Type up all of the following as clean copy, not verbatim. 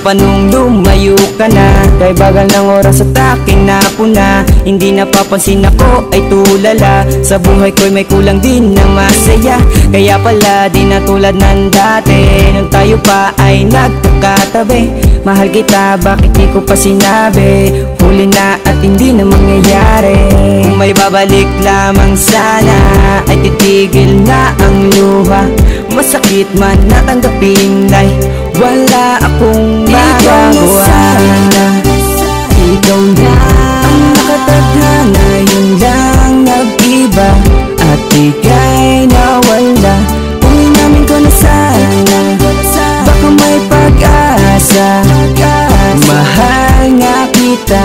pa nung lumayo ka na. Kay bagal ng oras at aking napuna. Hindi napapansin ako ay tulala. Sa buhay ko'y may kulang din na masaya. Kaya pala di na tulad ng dati. Nung tayo pa ay nagkakatabi. Mahal kita, bakit di ko pa sinabi? Huli na at hindi na mangyayari. Kung may babalik lamang sana, ay titigil na ang luha. Masakit man natanggapin ay wala akong magagawa. Ikaw na ang nakatadhana, yun lang nag-iba. At ika'y nawala. Kung inamin ko na sana, baka may pag-asa. Mahal nga kita,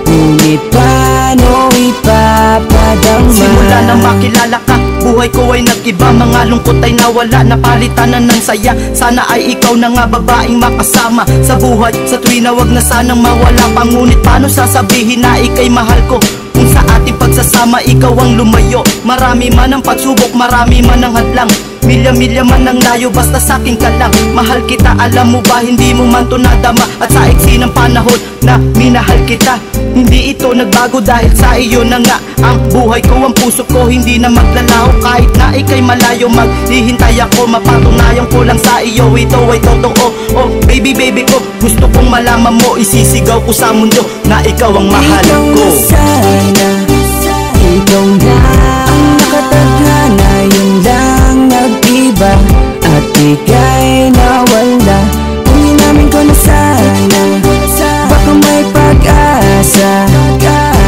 ngunit paano ipapadama? Simula na makilala ka, buhay ko ay nag-iba. Mga lungkot ay nawala, napalitan na ng saya. Sana ay ikaw na nga babaeng makasama sa buhay, sa tuwi na wag na sanang mawala pa. Ngunit paano sasabihin na ika'y mahal ko kung sa ating pagsasama ikaw ang lumayo? Marami man ang pagsubok, marami man ang hadlang. Milya-milya man ang layo, basta sa'kin ka lang. Mahal kita, alam mo ba, hindi mo man to nadama. At sa iksi ng panahon na minahal kita, hindi ito nagbago dahil sa iyo na nga ang buhay ko, ang puso ko hindi na maglalaho. Kahit na ika'y malayo, maghihintay ako. Mapatunayan ko lang sa iyo, ito ay totoo. Oh baby, baby ko, gusto kong malaman mo. Isisigaw ko sa mundo na ikaw ang mahal ko. Sana ikaw na ang nakatadhana, yun lang nag-iba. At ika'y nawala. Kung inamin ko na sana, baka may pag-asa.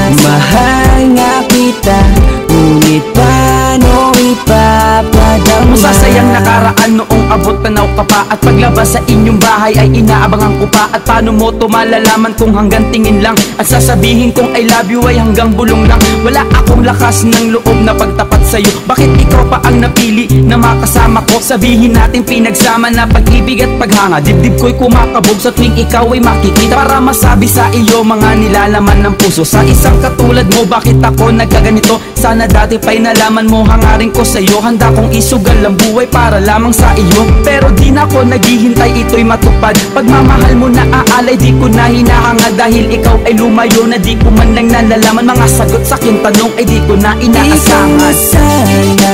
Mahal nga kita, ngunit paano ipapadama? Masasayang nakaraan noong abot tanaw ka pa. At paglabas sa inyong bahay ay inaabangan ko pa. At paano mo to malalaman kung hanggang tingin lang? At sasabihin kong I love you ay hanggang bulong lang. Wala akong lakas ng loob na pagtapat sa'yo. Bakit ikaw pa ang napili na makasama ko? Sabihin natin pinagsama na pag-ibig at paghanga. Dibdib ko'y kumakabog sa tuwing ikaw ay makikita. Para masabi sa iyo mga nilalaman ng puso. Sa isang katulad mo, bakit ako nagkaganito? Sana dati pa'y nalaman mo, hangarin ko sa'yo. Handa kong isugal ang buhay para lamang sa iyo. Pero di na ako naghihintay, ito'y matupad. Pagmamahal mo na aalay, di ko na hinahanga. Dahil ikaw ay lumayo na di ko man lang nalalaman. Mga sagot sa aking tanong ay di ko na inaasahan. Ikaw sana,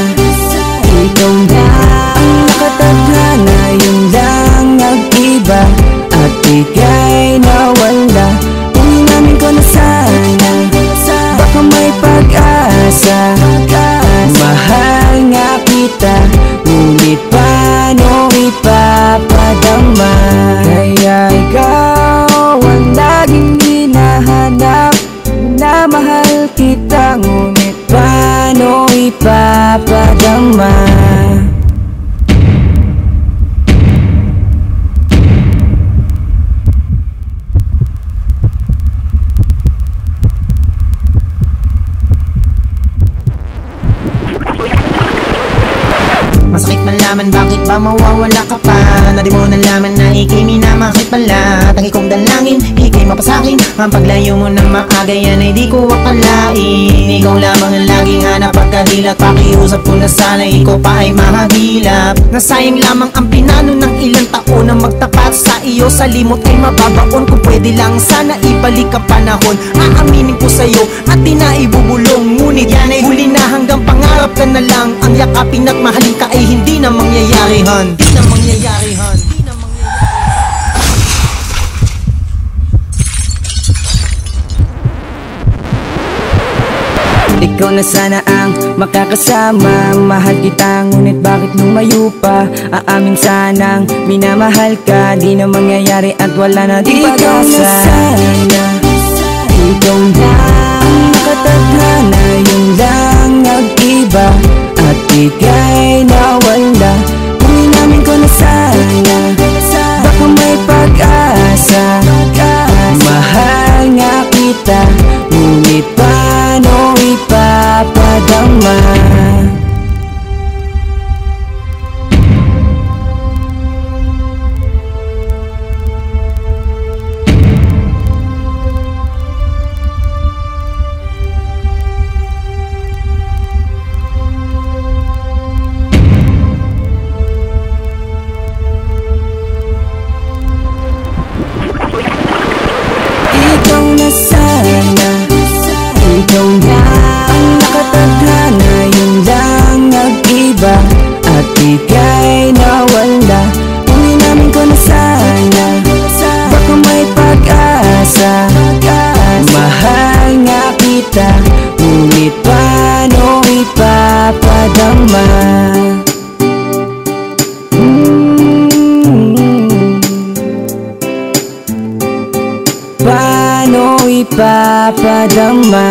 ikaw na ang nakatadhana, yun lang nag-iba. At ika'y nawala. Kung inamin ko na sana, baka may pag-asa. Mahal nga kita, ngunit paano ipapadama? Kaya ikaw ang laging hinahanap, na mahal kita, ngunit paano ipapadama? Masakit malaman, bakit ba mawawala ka pa? Na di mo nalaman na ika'y minamahal pala. Tangi kong dalangin, ika'y mapasakin. Ang paglayo mo na maaga, yan ay di ko akalain. Ikaw lamang ang laging hanap pagkadilat. Pakiusap ko na sana ikaw pa ay mahagilap. Nasayang lamang ang pinano ng ilang taon na magtapat sa iyo. Sa limot ay mababaon. Kung pwede lang sana ibalik ang panahon. Aaminin ko sa'yo at di na ibubulong. Ngunit yan ay huli na, hanggang pangarap ka na lang. Ang yakapin at mahalin ka ay hindi na mangyayari, han. Hindi na mangyayari, han. Ikaw na sana ang makakasama. Mahal kita, ngunit bakit lumayo pa? Aamin sanang minamahal ka, di na mangyayari at wala na di pag-asa. Ikaw na sana, ikaw na ang nakatadhana, yun lang nag-iba. At ika'y nawala. Kung inamin ko na sana, baka may pag-asa. Mahal nga kita, ngunit paano ipapadama? kasama. Paano ipapadama?